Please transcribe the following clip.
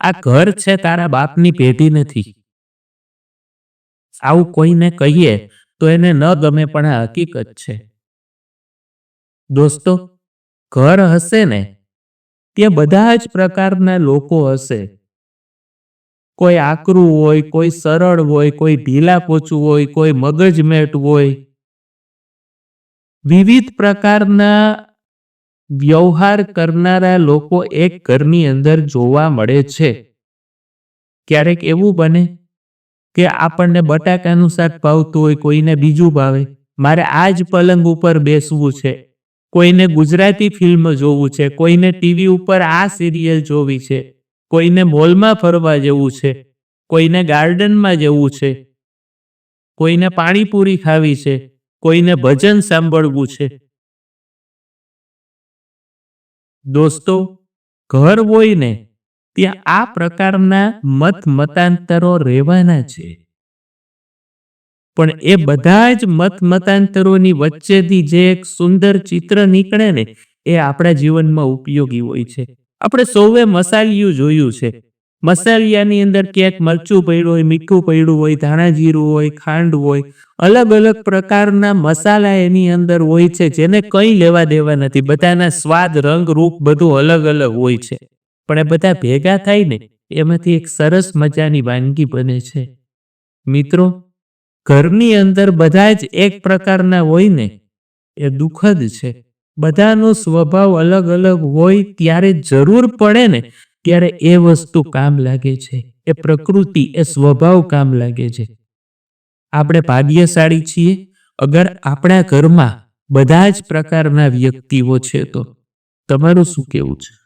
આ ઘર છે તારા બાપની પેઢી નથી. આવું કોઈને કહીએ તો એને ન ગમે, પણ આ હકીકત છે. દોસ્તો, ઘર હશે ને ત્યાં બધા જ પ્રકારના લોકો હશે. કોઈ આકરું હોય, કોઈ સરળ હોય, કોઈ ઢીલા પોચું હોય, કોઈ મગજમેટ હોય. વિવિધ પ્રકારના વ્યવહાર કરનારા લોકો એક ઘરની અંદર જોવા મળે છે. ક્યારેક એવું બને કે આપણને બટાકાનું શાક ભાવતું હોય, કોઈને બીજું ભાવે. મારે આ જ પલંગ ઉપર બેસવું છે, કોઈને ગુજરાતી ફિલ્મ જોવું છે, કોઈને ટીવી ઉપર આ સિરિયલ જોવી છે, કોઈને મોલમાં ફરવા જવું છે, કોઈને ગાર્ડનમાં જવું છે, કોઈને પાણીપુરી ખાવી છે, કોઈને ભજન સાંભળવું છે. દોસ્તો, ઘર હોય ને ત્યાં આ પ્રકારના મતાંતરો રહેવાના છે. પણ એ બધા જ મતાંતરોની વચ્ચેથી જે એક સુંદર ચિત્ર નીકળે ને, એ આપણા જીવનમાં ઉપયોગી હોય છે. આપણે સૌએ મસાલિયું જોયું છે. મસાલિયાની અંદર ક્યાંક મરચું પડ્યું હોય, મીઠું પડ્યું હોય, ધાણા જીરું હોય, ખાંડ હોય, અલગ અલગ પ્રકારના મસાલા એની અંદર હોય છે, જેને કંઈ લેવા દેવા નથી. બધાના સ્વાદ, રંગ, રૂપ બધું અલગ અલગ હોય છે. પણ એ બધા ભેગા થાય ને એમાંથી એક સરસ મજાની વાનગી બને છે. મિત્રો, ઘરની અંદર બધા જ એક પ્રકારના હોય ને એ દુઃખદ છે. બધાનો સ્વભાવ અલગ અલગ હોય ત્યારે જરૂર પડે ને ત્યારે એ વસ્તુ કામ લાગે છે. એ પ્રકૃતિ, એ સ્વભાવ કામ લાગે છે. આપણે ભાગ્યશાળી છીએ અગર આપણા ઘરમાં બધા જ પ્રકારના વ્યક્તિઓ છે. તો તમારું શું કહેવું છે?